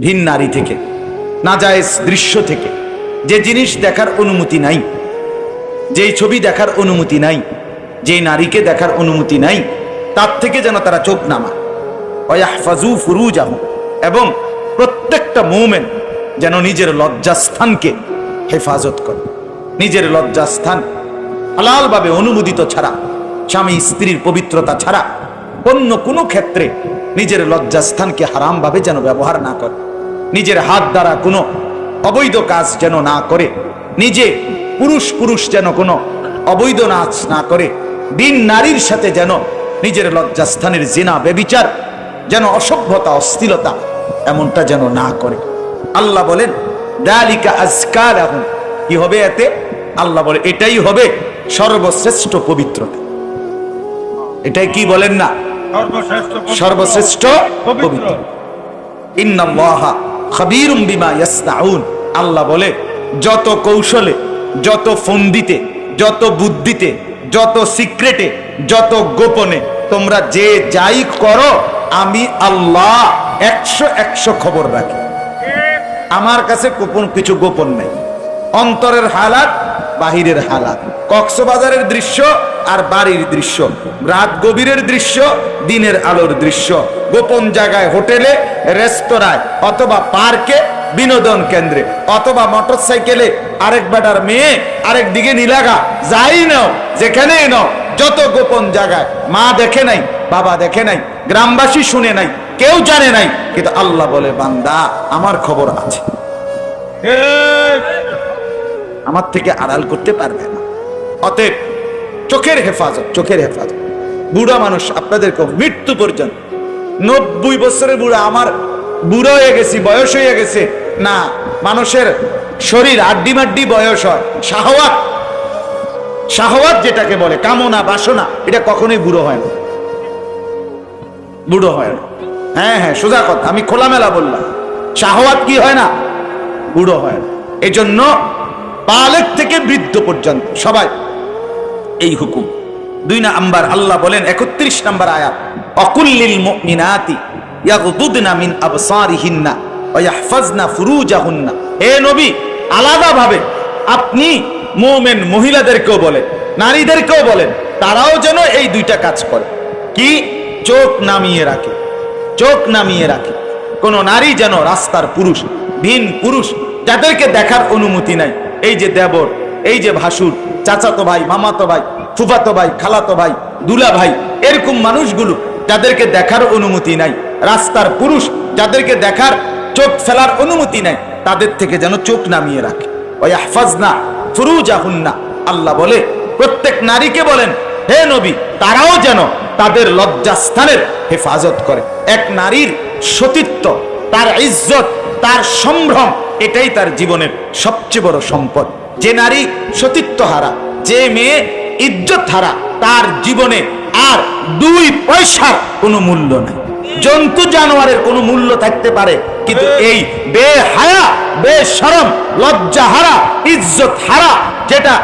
ভিন নারী থেকে, নাজায়েজ দৃশ্য থেকে, যে জিনিস দেখার অনুমতি নাই, যেই ছবি দেখার অনুমতি নাই, যেই নারীকে দেখার অনুমতি নাই, তার থেকে যেন তারা চোখ নামায়। ওয়াহফাজু ফুরুজাহুম, এবং প্রত্যেকটা মুমিন যেন নিজের লজ্জাস্থানকে হেফাজত করে। নিজের লজ্জাস্থান হালালভাবে অনুমোদিত ছাড়া, স্বামী স্ত্রীর পবিত্রতা ছাড়া অন্য কোনো ক্ষেত্রে নিজের লজ্জাস্থানকে হারামভাবে যেন ব্যবহার না করে। নিজের হাত দ্বারা কোনো অবৈধ কাজ যেন না করে, নিজে পুরুষ যেন কোনো অবৈধ নাচ না করে, দিন নারীর সাথে যেন নিজের লজ্জাস্থানের জিনা বেবিচার, যেন অসভ্যতা অশ্লীলতা এমনটা যেন না করে। আল্লাহ বলেন যালিকা আযকা লাহুম, কি হবে এতে? আল্লাহ বলে এটাই হবে সর্বশ্রেষ্ঠ পবিত্রতা। এটাই কি বলেন না? সর্বশ্রেষ্ঠ পবিত্র। ইন্নাল্লাহা খাবীরুম বিমা ইয়াসনাউন, আল্লাহ বলে যত কৌশলে, যত ফন্দিতে, যত বুদ্ধিতে, যত সিক্রেটে, যত গোপনে তোমরা যে যাই করো, আমি আল্লাহ 100 খবর রাখি। আমার কাছে গোপন কিছু গোপন নেই। অন্তরের হালাত, বাহিরের হালাত, কক্সবাজারের দৃশ্য আর বাড়ির দৃশ্য, রাত গভীরের দৃশ্য, দিনের আলোর দৃশ্য, গোপন জায়গায়, হোটেলে, রেস্তোরাঁয়, অথবা পার্কে, বিনোদন কেন্দ্রে, অথবা মোটরসাইকেলে আরেক বেটার মেয়ে আরেক দিকে নিলাগা, যাই নাও, যেখানেই নাও, যত গোপন জায়গায়, মা দেখে নাই, বাবা দেখে নাই, গ্রামবাসী শুনে নাই, কেউ জানে নাই, কিন্তু আল্লাহ বলে বান্দা আমার খবর আছে, আমার থেকে আড়াল করতে পারবে না। অতএব চোখের হেফাজত, চোখের হেফাজত। বুড়া মানুষ আপনাদেরকে মৃত্যু পর্যন্ত, 90 বছরের বুড়া, আমার বুড়ো হয়ে গেছি, বয়স হয়ে গেছে না, মানুষের শরীর আড্ডি মাড্ডি বয়স হয়। শাহওয়াত, শাহওয়াত যেটাকে বলে, কামনা বাসনা, এটা কখনোই বুড়ো হয় না, বুড়ো হয় না। হ্যাঁ, সোজা কথা, আমি খোলামেলা বললাম, শাহওয়াত কি হয় না? বুড়ো হয় না। এই জন্য বালেগ থেকে বৃদ্ধ পর্যন্ত সবাই এই হুকুম। 2 নাম্বার আল্লাহ বলেন 31 নম্বর আয়াত, অকুল্লিল মুমিনাতি ইয়াগদুদনা মিন আবসারিহিন্না ওয়া ইয়াহফাজনা ফুরুজাহুন্না। হে নবী, আলাদাভাবে আপনি মুমিন মহিলাদেরকেও বলেন, নারীদেরকেও বলেন, তারাও যেন এই 2টা কাজ করে। কি? চোখ নামিয়ে রাখে, চোখ নামিয়ে রাখে। কোন নারী যেন রাস্তার পুরুষ, ভিন পুরুষ যাদেরকে দেখার অনুমতি নাই, এই যে দেবর, এই যে ভাসুর, চাচাতো ভাই, মামাতো ভাই, ফুফাতো ভাই, খালাতো ভাই, দুলা ভাই, এরকম মানুষগুলো যাদেরকে দেখার অনুমতি নাই, রাস্তার পুরুষ যাদেরকে দেখার, চোখ ফেলার অনুমতি নাই, তাদের থেকে যেন চোখ নামিয়ে রাখে। ওয়া ইয়াহফাজনা ফুরুজাহুন্না, আল্লাহ বলে প্রত্যেক নারীকে বলেন, হে নবী, তারাও যেন তাদের লজ্জাস্থানের হেফাজত করে। এক নারীর সতীত্ব, তার ইজ্জত, তার সম্ভ্রম, এটাই তার জীবনের সবচেয়ে বড় সম্পদ। যে নারী সতীত্ব হারা, যে মেয়ে ইজ্জত হারা, তার জীবনে আর 2 পয়সার কোনো মূল্য নাই। জন্তু জানোয়ারের কোনো মূল্য থাকতে পারে, কিন্তু এই বেহায়া, বেশরম, লজ্জা হারা, ইজ্জত হারা, যেটা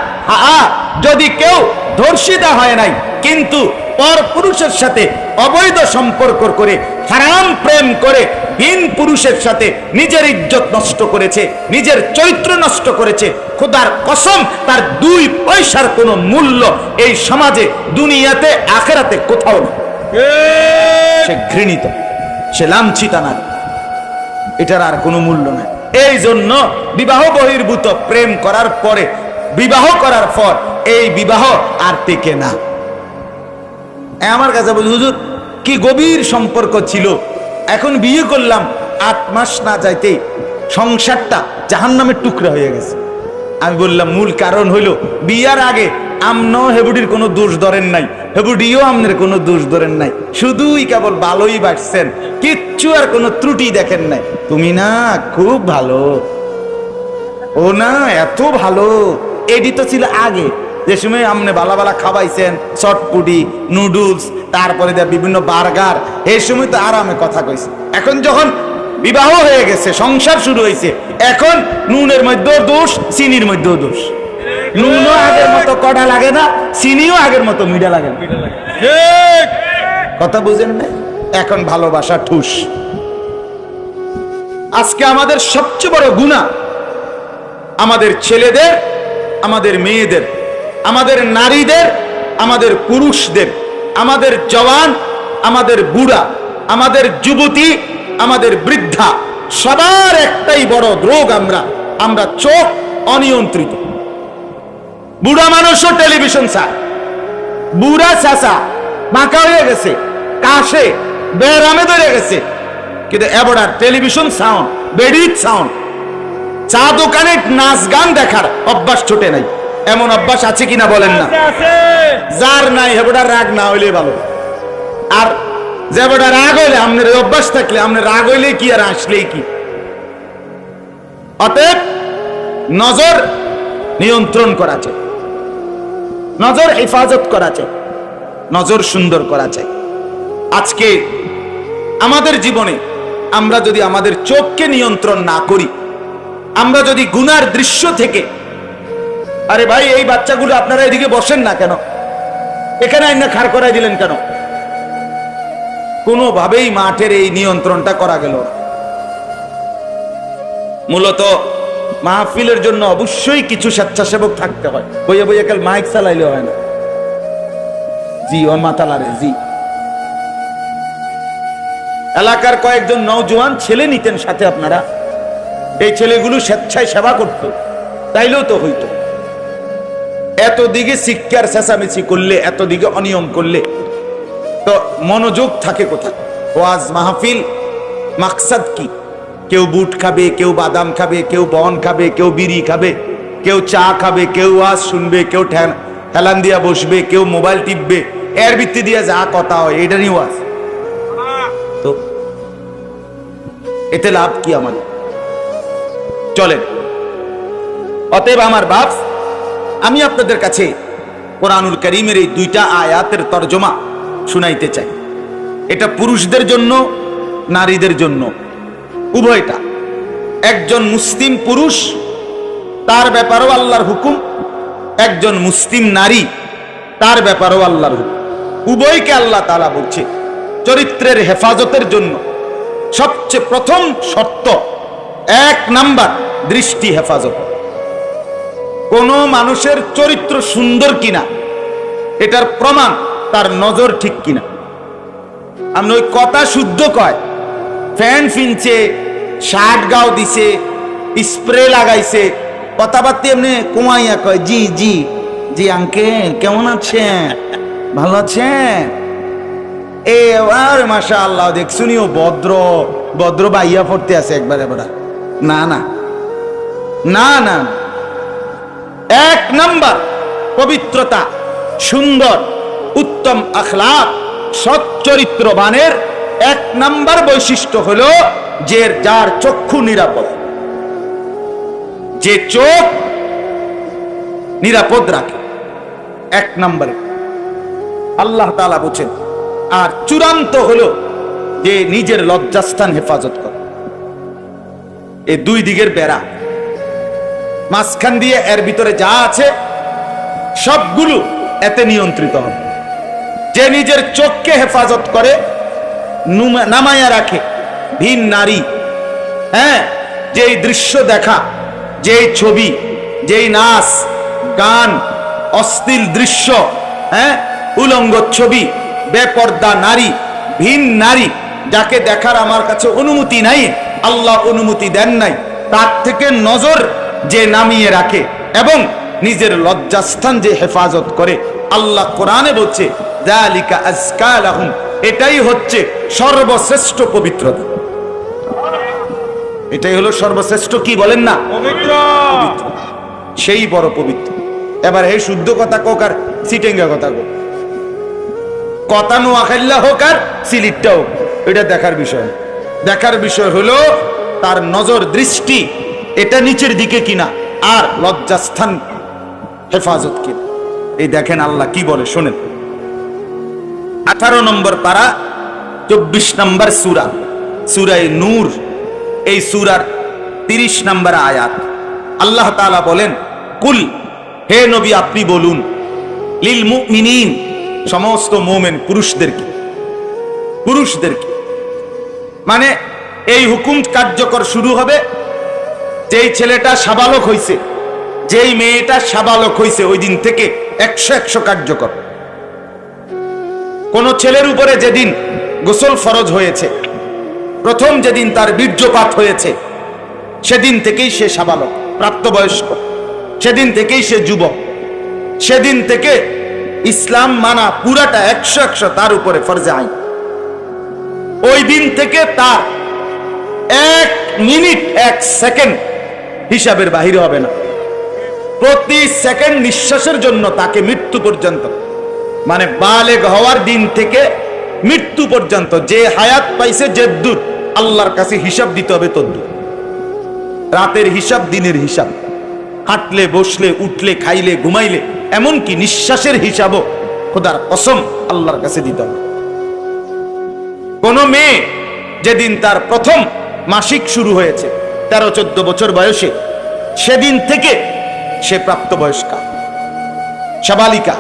যদি কেউ ধর্ষিতা হয় নাই, কিন্তু পর পুরুষের সাথে অবৈধ সম্পর্ক করে, হারাম প্রেম করে, ভিন পুরুষের সাথে নিজের ইজ্জত নষ্ট করেছে, নিজের চরিত্র নষ্ট করেছে, খোদার কসম তার 2 পয়সার কোনো মূল্য এই সমাজে, দুনিয়াতে, আখেরাতে কোথাও নেই। সে ঘৃণিত, সে লাঞ্ছিতা নারী, এটার আর কোনো মূল্য নাই। এই জন্য বিবাহ বহির্ভূত প্রেম করার পরে, বিবাহ করার পর এই বিবাহ আর টেকে না। আমার কাছে বলি, হুজুর কি গভীর সম্পর্ক ছিল, এখন বিয়ে করলাম, 8 মাস না যাইতেই সংসারটা জাহান্নামের টুকরা হয়ে গেছে। আমি বললাম মূল কারণ হইল, বিয়ার আগে আমনো হেবুডির কোনো দোষ ধরেন নাই, হেবুডিও আমনের কোনো দোষ ধরেন নাই, শুধুই কেবল ভালোই বাড়ছেন, কিচ্ছু আর কোনো ত্রুটি দেখেন নাই। তুমি না খুব ভালো, ও না এত ভালো, এডি তো ছিল আগে, যে সময় আমনে বালা বালা খাওয়াইছেন, চটপুটি, নুডলস, তারপরে বিভিন্ন বার্গার, এই সময় তো আরামে কথা কইছে। এখন যখন বিবাহ হয়ে গেছে, সংসার শুরু হয়েছে, এখন নুনের মধ্যেও দোষ, চিনির মধ্যেও দোষ। নুনও আগের মতো কড়া লাগে না, চিনিও আগের মতো মিঠা লাগে না। কথা বুঝেন না? এখন ভালোবাসা ঠুস। আজকে আমাদের সবচেয়ে বড় গুনাহ আমাদের ছেলেদের, আমাদের মেয়েদের, আমাদের নারীদের, আমাদের পুরুষদের, আমাদের জওয়ান, আমাদের বুড়া, আমাদের যুবতী, আমাদের বৃদ্ধা, সবার একটাই বড় রোগ। আমরা চোখ অনিয়ন্ত্রিত। বুড়া মানুষও টেলিভিশন চায়, বুড়া চাচা মাকা হয়ে গেছে, কাশে বেরামে ধরে গেছে, কিন্তু এবার টেলিভিশন সাউন্ড, বেডিট সাউন্ড, চা দোকানে নাচ গান দেখার অভ্যাস ছোটে নাই। এমন অভ্যাস আছে কিনা বলেন না? যার নাই হেবটা রাগ না হইলে ভালো। আর যে বেটা রাগ হইলে, আপনার অভ্যাস থাকলে, আপনার রাগ হইলে কি আর আসলেই কি। অতএব নজর নিয়ন্ত্রণ করা চাই, নজর হেফাজত করা চাই, নজর সুন্দর করা চাই। আজকে আমাদের জীবনে আমরা যদি আমাদের চোখকে নিয়ন্ত্রণ না করি, আমরা যদি গুনার দৃশ্য থেকে, আরে ভাই এই বাচ্চাগুলো আপনারা এদিকে বসেন না কেন, এখানে আইনা খাড় করাই দিলেন কেন, কোনোভাবেই মাঠের এই নিয়ন্ত্রণটা করা গেল না। মূলত মাহফিলের জন্য অবশ্যই কিছু স্বেচ্ছাসেবক থাকতে হয়, বইয়ে বইয়ে কাল মাইক চালাইলে হয় না। জি ও মাতালারে জি, এলাকার কয়েকজন নওজোয়ান ছেলে নিতেন সাথে আপনারা, এই ছেলেগুলো স্বেচ্ছায় সেবা করত, তাইলেও তো হইতো। এত দিকে শিক্ষার চেঁচামেচি করলে, এত দিকে অনিয়ম করলে তো মনোযোগ থাকে কোথায়? ওয়াজ মাহফিল মাকসাদ কি? কেউ বুট খাবে, কেউ বাদাম খাবে, কেউ বন খাবে, কেউ বিড়ি খাবে, কেউ চা খাবে, কেউ ওয়াজ শুনবে, কেউ হেলান দিয়া বসবে, কেউ মোবাইল টিপবে, এর ভিত্তি দিয়ে যা কথা হয় এটা নিয়ে ওয়াজ। তো এতে লাভ কি আমাদের? চলেন, অতএব আমার বাপ, আমি আপনাদের কাছে কোরআনুল কারীমের এই দুইটা আয়াতের তরজমা শুনাইতে চাই। এটা পুরুষদের জন্য, নারীদের জন্য, উভয়টা। একজন মুসলিম পুরুষ, তার ব্যাপারেও আল্লাহর হুকুম, একজন মুসলিম নারী, তার ব্যাপারেও আল্লাহর হুকুম। উভয়কে আল্লাহ তাআলা বলছে চরিত্রের হেফাজতের জন্য সবচেয়ে প্রথম শর্ত, 1 নাম্বার দৃষ্টি হেফাজত। কোন মানুষের চরিত্র সুন্দর কিনা এটার প্রমাণ তার নজর ঠিক কিনা। আমি ওই কথা শুদ্ধ কয়, ফ্যান ফিনছে, শার্ট গাও দিছে, স্প্রে লাগাইছে, কথাবার্তা এমনি কুমাইয়া কয় জি জি জি আঙ্কেল কেমন আছেন, ভালো আছেন, এ আর মাশাআল্লাহ দেখছুনিও ভদ্র ভদ্র বাইয়া পড়তে আছে একবারে বড়া। না না না না, 1 নাম্বার পবিত্রতা, সুন্দর, উত্তম আখলাক, সৎ চরিত্রবানের 1 নাম্বার বৈশিষ্ট্য হলো যে যার চক্ষু নিরাপদ, যে চোখ নিরাপদ রাখে, 1 নাম্বারে আল্লাহ তাআলা বলেন। আর চূড়ান্ত হলো যে নিজের লজ্জাস্থান হেফাজত করে। এই 2 দিকের বেড়া, মাঝখান দিয়ে এর ভিতরে যা আছে সবগুলো এতে নিয়ন্ত্রিত হবে। যে নিজের চোখকে হেফাজত করে, নামায়া রাখে, ভিন নারী, হ্যাঁ, যেই দৃশ্য দেখা, যেই ছবি, যেই নাচ গান, অশ্লীল দৃশ্য, হ্যাঁ, উলঙ্গ ছবি, বেপর্দা নারী, ভিন নারী, যাকে দেখার আমার কাছে অনুমতি নাই, আল্লাহ অনুমতি দেন নাই, তার থেকে নজর যে নামিয়ে রাখে এবং নিজের লজ্জাস্থান যে হেফাজত করে, আল্লাহ কোরআনে বলছে যালিকা আযকা লাহুম, এটাই হচ্ছে সর্বশ্রেষ্ঠ পবিত্রতা। এটাই হলো সর্বশ্রেষ্ঠ, কি বলেন না, পবিত্র, সেই বড় পবিত্র। এবার এই শুদ্ধ কথা কোক আর সিটেঙ্গা কথা কোক, কথা নোয়াখাইল্লা হোক আর সিলিটটা হোক, এটা দেখার বিষয়। দেখার বিষয় হলো তার নজর দৃষ্টি এটা নিচের দিকে কিনা, আর লজ্জাস্থান হেফাজত কিনা। এই দেখেন আল্লাহ কি বলে শোনেন। 18 নম্বর পারা 24 নম্বর সূরা, সূরা নূর, এই সূরার 30 নম্বর আয়াত। আল্লাহ তাআলা বলেন, কুল, হে নবী আপনি বলুন, লিল মুমিনিন, সমস্ত মুমিন পুরুষদেরকে, পুরুষদেরকে মানে এই হুকুম কার্যকর শুরু হবে যেই ছেলেটা সাবালক হইছে, যেই মেয়েটা সাবালক হইছে, ওই দিন থেকে 100 কার্যকর। কোন ছেলের উপরে যেদিন গোসল ফরজ হয়েছে, প্রথম যেদিন তার বীর্যপাত হয়েছে, সেদিন থেকেই সে সাবালক, প্রাপ্তবয়স্ক, সেদিন থেকেই সে যুবক, সেদিন থেকে ইসলাম মানা পুরাটা 100 তার উপরে ফরজে আইন। ওই দিন থেকে তার 1 মিনিট 1 সেকেন্ড হিসাবের বাহির হবে না। প্রতি সেকেন্ড নিঃশ্বাসের জন্য তাকে মৃত্যু পর্যন্ত, মানে বালেগ হওয়ার দিন থেকে মৃত্যু পর্যন্ত যে হায়াত পাইছে, যে দূর আল্লাহর কাছে হিসাব দিতে হবে তদ্দূর। রাতের হিসাব, দিনের হিসাব, হাঁটলে, বসলে, উঠলে, খাইলে, ঘুমাইলে, এমনকি নিঃশ্বাসের হিসাবও খোদার কসম আল্লাহর কাছে দিতে হবে। কোন মেয়ে যেদিন তার প্রথম মাসিক শুরু হয়েছে 13-14 বছর বয়সে, সেদিন থেকে সে প্রাপ্তবয়স্কা, সাবালিকা,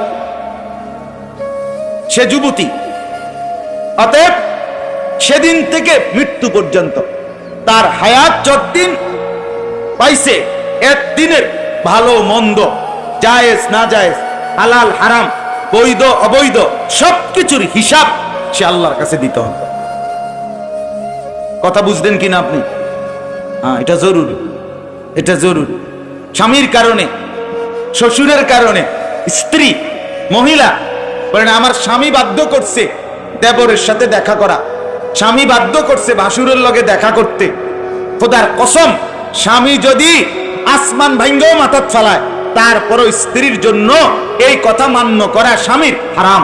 সে যুবতী। অতএব সেদিন থেকে মৃত্যু পর্যন্ত তার হায়াত যতদিন পাইছে, একদিনের ভালো মন্দ, জায়েজ না জায়েজ, হালাল হারাম, বৈধ অবৈধ, সবকিছুর হিসাব সে আল্লাহর কাছে দিতে হবে। কথা বুঝলেন কিনা আপনি? হ্যাঁ, এটা জরুরি, এটা জরুরি। স্বামীর কারণে, শ্বশুরের কারণে, স্ত্রী, মহিলা বলেন আমার স্বামী বাধ্য করছে দেবরের সাথে দেখা করা, স্বামী বাধ্য করছে ভাসুরের লগে দেখা করতে, খোদার কসম স্বামী যদি আসমান ভাঙ্গেও মাথাত ফালায়, তারপরও স্ত্রীর জন্য এই কথা মান্য করা স্বামীর হারাম।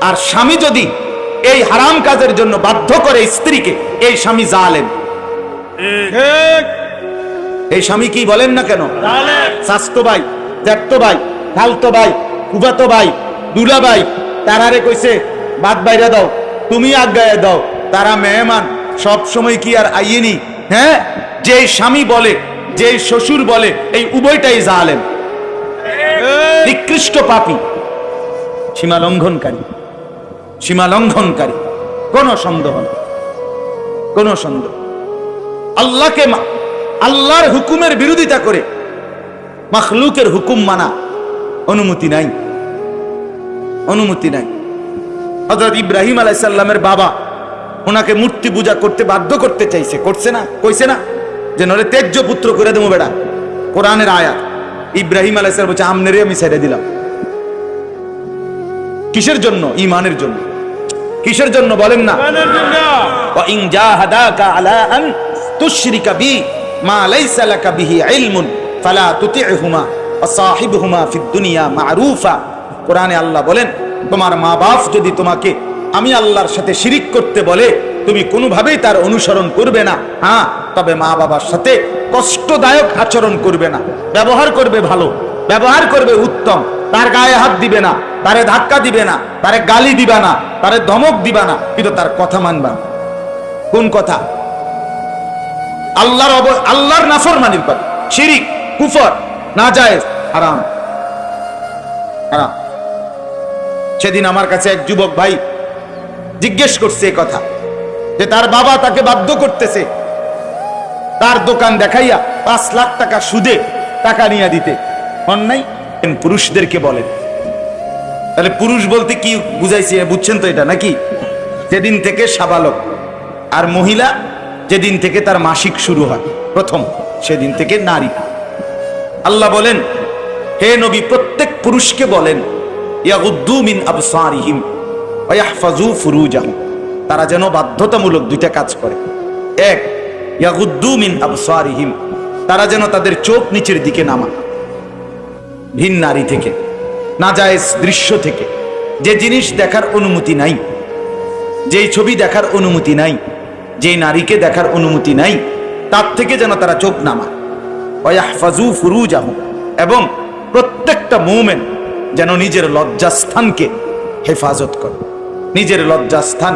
আর স্বামী যদি এই হারাম কাজের জন্য বাধ্য করে স্ত্রীকে, এই স্বামী জালেম। এই স্বামী কি বলেন না কেন? শাস্তো ভাই, জ্যাঠতো ভাই, খালতো ভাই, ফুফাতো ভাই, দুলা ভাই, তারারে কইছে বাদ বাইরে দাও, তুমি আজ্ঞায় দাও, তারা মেহমান, সব সময় কি আর আইয়েনি? হ্যাঁ, যে স্বামী বলে, যে শ্বশুর বলে, এই উভয়টাই জালেম, নিকৃষ্ট পাপী, সীমা লঙ্ঘনকারী, সীমা লঙ্ঘনকারী, কোন সন্দেহ নেই, কোন সন্দেহ। আল্লাহকে, আল্লাহর হুকুমের বিরোধিতা করে মাখলুকের হুকুম মানা অনুমতি নাই, অনুমতি নাই। হযরত ইব্রাহিম আলাইহিস সালামের বাবা ওনাকে মূর্তি পূজা করতে বাধ্য করতে চাইছে, করছে না? কইছে না যে নরে তেজ্য পুত্র করে দেবো বেটা, কোরআনের আয়াত। ইব্রাহিম আলাইহিস সালাম বলছে আমনেরে আমি ছেড়ে দিলাম। কিসের জন্য? ঈমানের জন্য। কিসের জন্য বলেন না? ওয়া ইন জাহাদাকা আলা আন তুশরিকা বি মা লাইসা লাকা বিহি ইলমুন ফালা তুতি'হুমা ওয়া সাহিবহুমা ফিদ দুনিয়া মা'রুফা। কোরআনে আল্লাহ বলেন তোমার মা বাপ যদি তোমাকে আমি আল্লাহর সাথে শিরিক করতে বলে, তুমি কোনোভাবেই তার অনুসরণ করবে না। হ্যাঁ, তবে মা বাবার সাথে কষ্টদায়ক আচরণ করবে না, ব্যবহার করবে ভালো, ব্যবহার করবে উত্তম, তার গায়ে হাত দিবে না, তারে ধাক্কা দিবে না, তারে গালি দিবা না, তারে ধমক দিবা না, কিন্তু তার কথা মানবা। কোন কথা? আল্লাহর নাফরমানির কথা, শিরিক, কুফর, নাজায়েজ, হারাম, হারাম। সেদিন আমার কাছে এক যুবক ভাই জিজ্ঞেস করছে কথা, যে তার বাবা তাকে বাধ্য করতেছে তার দোকান দেখাইয়া 5 লাখ টাকা সুদে টাকা নিয়ে দিতে। অন্যায় পুরুষদেরকে বলেন। তাহলে পুরুষ বলতে কি বুঝাইছে বুঝছেন তো এটা নাকি? যেদিন থেকে সাবালক, আর মহিলা যেদিন থেকে তার মাসিক শুরু হয় প্রথম, সেদিন থেকে নারী। আল্লাহ বলেন হে নবী প্রত্যেক পুরুষকে বলেন ইয়াগুদ্দু মিন আবসারিহিম ওয়া ইয়াহফাজু ফুরুজাহুম, তারা যেন বাধ্যতামূলক 2টা কাজ করে। এক, ইয়াগুদ্দু মিন আবসারিহিম, তারা যেন তাদের চোখ নিচের দিকে নামায় ভিন নারী থেকে, নাজায়েজ দৃশ্য থেকে, যে জিনিস দেখার অনুমতি নাই, যেই ছবি দেখার অনুমতি নাই, যেই নারীকে দেখার অনুমতি নাই, তার থেকে যেন তারা চোখ নামায়। ওয়া ইয়াহফাজু ফুরুজাহুম, এবং প্রত্যেকটা মুমিন যেন নিজের লজ্জাস্থানকে হেফাজত করে। নিজের লজ্জাস্থান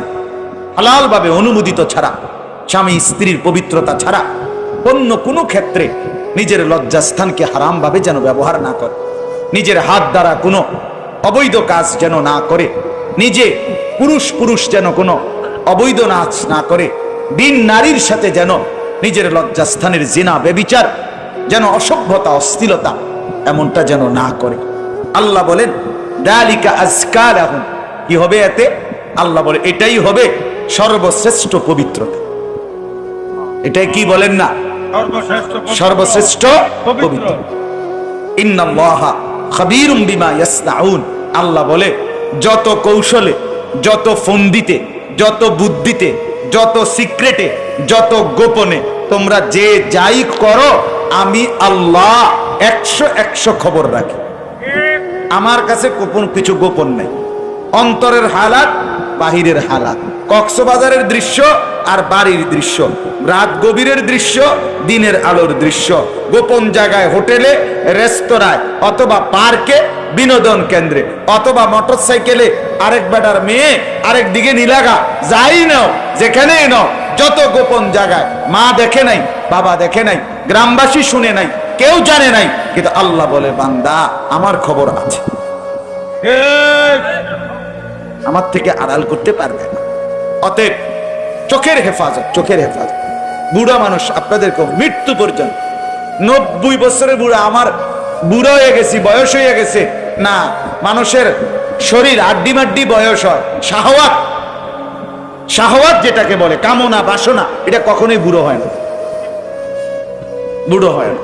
হালালভাবে অনুমোদিত ছাড়া, স্বামী স্ত্রীর পবিত্রতা ছাড়া অন্য কোনো ক্ষেত্রে নিজের লজ্জাস্থানকে হারামভাবে যেন ব্যবহার না করে, নিজের হাত দ্বারা কোনো অবৈধ কাজ যেন না করে, নিজে পুরুষ যেন কোনো অবৈধ নাচ না করে, বিন নারীর সাথে যেন নিজের লজ্জাস্থানের জিনা বেবিচার, যেন অসভ্যতা অশ্লীলতা এমনটা যেন না করে। আল্লাহ বলেন দালিকা আজকা লাহুম, কি হবে এতে? আল্লাহ বলে এটাই হবে সর্বশ্রেষ্ঠ পবিত্রতা। এটাই কি বলেন না? সর্বশ্রেষ্ঠ পবিত্র। ইন্নাল্লাহা খাবীরুম বিমা ইয়াসনাউন, আল্লাহ বলে যত কৌশলে, যত ফন্দিতে, যত বুদ্ধিতে, যত সিক্রেটে, যত গোপনে তোমরা যে যাই করো, আমি আল্লাহ 100 খবর রাখি। আমার কাছে গোপন কিছু গোপন নেই। অন্তরের হালাত, বাহিরের হালাত, কক্সবাজারের দৃশ্য আর বাড়ির দৃশ্য, রাত গভীরের দৃশ্য, দিনের আলোর দৃশ্য, গোপন জায়গায়, হোটেলে, রেস্তোরাঁয়, অথবা পার্কে, বিনোদন কেন্দ্রে, অথবা মোটরসাইকেলে আরেক বেটার মেয়ে আরেক দিকে নিলাগা, যাই নাও, যেখানেই নাও, যত গোপন জায়গায়, মা দেখে নাই, বাবা দেখে নাই, গ্রামবাসী শুনে নাই, কেউ জানে নাই, কিন্তু আল্লাহ বলে বান্দা আমার খবর আছে, আমার থেকে আড়াল করতে পারবে না। অতএব চোখের হেফাজত, চোখের হেফাজত। বুড়া মানুষ আপনাদেরকে মৃত্যু পর্যন্ত, 90 বছরের বুড়া, আমার বুড়া হয়ে গেছি, বয়স হয়ে গেছে না, মানুষের শরীর আড্ডি মাড্ডি বয়স হয়। শাহওয়াত, শাহওয়াত যেটাকে বলে, কামনা বাসনা, এটা কখনোই বুড়ো হয় না, বুড়ো হয় না।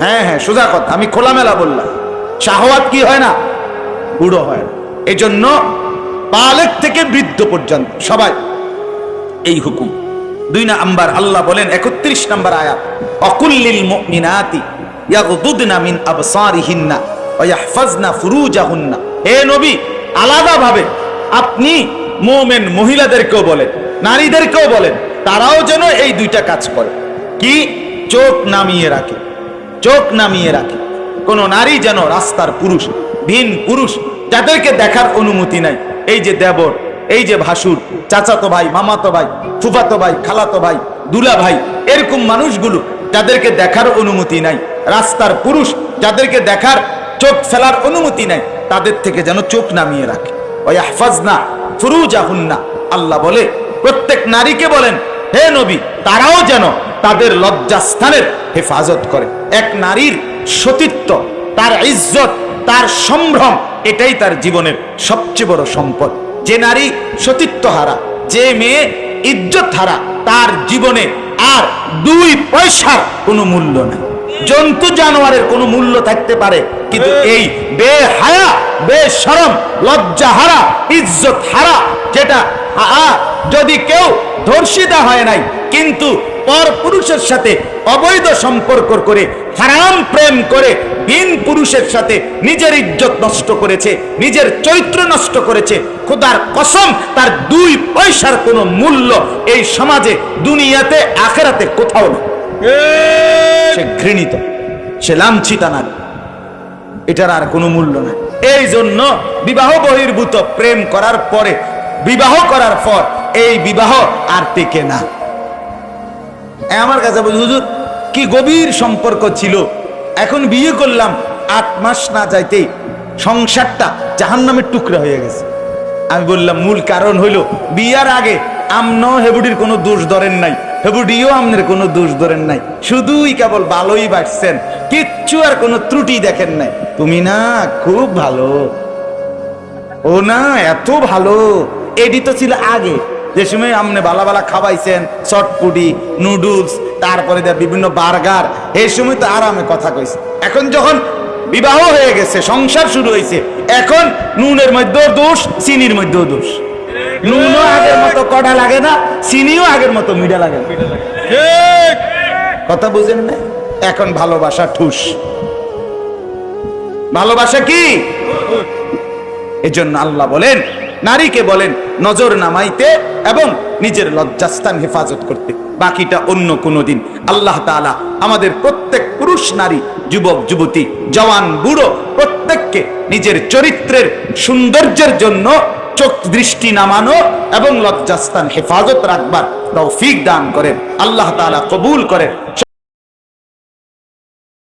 হ্যাঁ হ্যাঁ, সোজা কথা, আমি খোলামেলা বললাম, শাহওয়াত কি হয় না? বুড়ো হয় না। এই জন্য বালেগ থেকে বৃদ্ধ পর্যন্ত সবাই এই হুকুম। 2 নাম্বার আল্লাহ বলেন 31 নম্বর আয়াত, অকুল্লিল মুমিনাতি ইয়াগদুদনা মিন আবসারিহিন্না ওয়া ইয়াহফাজনা ফুরুজাহুন্না। হে নবী, আলাদাভাবে আপনি মুমিন মহিলাদেরকেও বলেন, নারীদেরকেও বলেন, তারাও যেন এই 2টা কাজ করে। কি? চোখ নামিয়ে রাখে, চোখ নামিয়ে রাখে। কোন নারী যেন রাস্তার পুরুষ, ভিন পুরুষ যাদেরকে দেখার অনুমতি নাই, এই যে দেবর, এই যে ভাসুর, চাচাতো ভাই, মামাতো ভাই, ফুফাতো ভাই, খালাতো ভাই, দুলা ভাই, এরকম মানুষগুলো যাদেরকে দেখার অনুমতি নাই, রাস্তার পুরুষ যাদেরকে দেখার, চোখ ফেলার অনুমতি নাই, তাদের থেকে যেন চোখ নামিয়ে রাখে। ওয়া ইয়াহফাজনা ফুরুজাহুন্না, আল্লাহ বলে প্রত্যেক নারীকে বলেন, হে নবী, তারাও যেন তাদের লজ্জাস্থানের হেফাজত করে। এক নারীর সতীত্ব, তার ইজ্জত, তার সম্ভ্রম, এটাই তার জীবনের সবচেয়ে বড় সম্পদ। যে নারী সতীত্ব হারা, যে মেয়ে ইজ্জত হারা, তার জীবনে আর 2 পয়সার কোনো মূল্য নেই। জন্তু জানোয়ারের কোনো মূল্য থাকতে পারে, কিন্তু এই বেহায়া, বেশরম, লজ্জা হারা, ইজ্জত হারা, যেটা যদি কেউ ধর্ষিতা হয় নাই, কিন্তু পর পুরুষের সাথে অবৈধ সম্পর্ক করে, হারাম প্রেম করে, ভিন পুরুষের সাথে নিজের ইজ্জত নষ্ট করেছে, নিজের চরিত্র নষ্ট করেছে, খোদার কসম তার 2 পয়সার কোনো মূল্য এই সমাজে, দুনিয়াতে, আখেরাতে কোথাও নেই। সে ঘৃণিত, সে লাঞ্ছিতা নারী, এটার আর কোনো মূল্য নাই। এই জন্য বিবাহ বহির্ভূত প্রেম করার পরে, বিবাহ করার পর এই বিবাহ আর টেকে না। আমার কাছে বলি, হুজুর কি গভীর সম্পর্ক ছিল, এখন বিয়ে করলাম, 8 মাস না যাইতেই সংসারটা জাহান্নামের টুকরা হয়ে গেছে। আমি বললাম মূল কারণ হইল, বিয়ার আগে আমনো হেবুডির কোনো দোষ ধরেন নাই, হেবুডিও আমনের কোনো দোষ ধরেন নাই, শুধুই কেবল ভালোই বাড়ছেন, কিচ্ছু আর কোনো ত্রুটি দেখেন নাই। তুমি না খুব ভালো, ও না এত ভালো, এডি তো ছিল আগে, যে সময় আপনি বালা বালা খাওয়াইছেন, চটপুটি, নুডলস, তারপরে বিভিন্ন বার্গার, এই সময় তো আরামে কথা কইছে। এখন যখন বিবাহ হয়ে গেছে, সংসার শুরু হয়েছে, এখন নুনের মধ্যেও দোষ, চিনির মধ্যেও দোষ। নুনও আগের মতো কড়া লাগে না, চিনিও আগের মতো মিঠা লাগে না। কথা বুঝেন না? এখন ভালোবাসা ঠুস, ভালোবাসা কি? এজন্য আল্লাহ বলেন, নারীকে বলেন নজর নামাইতে এবং নিজের লজ্জাস্থান হেফাজত করতে, বাকিটা অন্য কোনো দিন। আল্লাহ তাআলা আমাদের প্রত্যেক পুরুষ, নারী, যুবক, যুবতী, জওয়ান, বুড়ো প্রত্যেককে নিজের চরিত্রের সৌন্দর্যের জন্য চোখ দৃষ্টি নামানো এবং লজ্জাস্থান হেফাজত রাখবার তৌফিক দান করেন। আল্লাহ তাআলা কবুল করেন।